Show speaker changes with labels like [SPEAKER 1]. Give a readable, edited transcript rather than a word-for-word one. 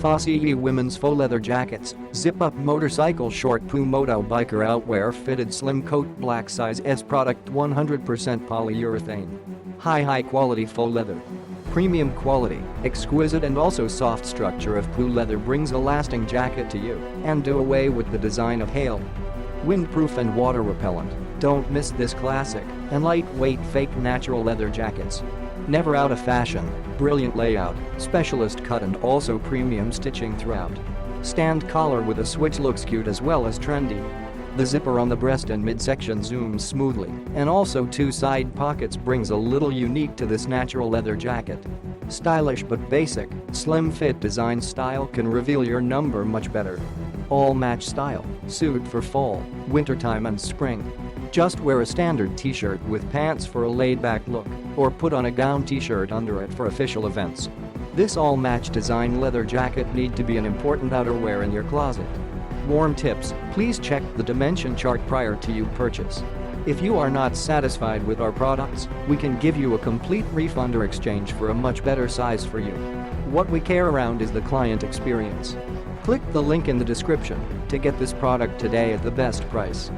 [SPEAKER 1] Fahsyee women's faux leather jackets, zip-up motorcycle short Moto biker outwear fitted slim coat black size S product 100% polyurethane. High quality faux leather. Premium quality, exquisite and also soft structure of faux leather brings a lasting jacket to you and do away with the design of hale. Windproof and water repellent. Don't miss this classic and lightweight fake natural leather jackets. Never out of fashion, brilliant layout, specialist cut and also premium stitching throughout. Stand collar with a switch looks cute as well as trendy. The zipper on the breast and midsection zooms smoothly, and also two side pockets brings a little unique to this natural leather jacket. Stylish but basic, slim fit design style can reveal your number much better. All match style, suit for fall, wintertime and spring. Just wear a standard t-shirt with pants for a laid-back look, or put on a gown t-shirt under it for official events. This all-match design leather jacket need to be an important outerwear in your closet. Warm tips, please check the dimension chart prior to you purchase. If you are not satisfied with our products, we can give you a complete refund or exchange for a much better size for you. What we care around is the client experience. Click the link in the description to get this product today at the best price.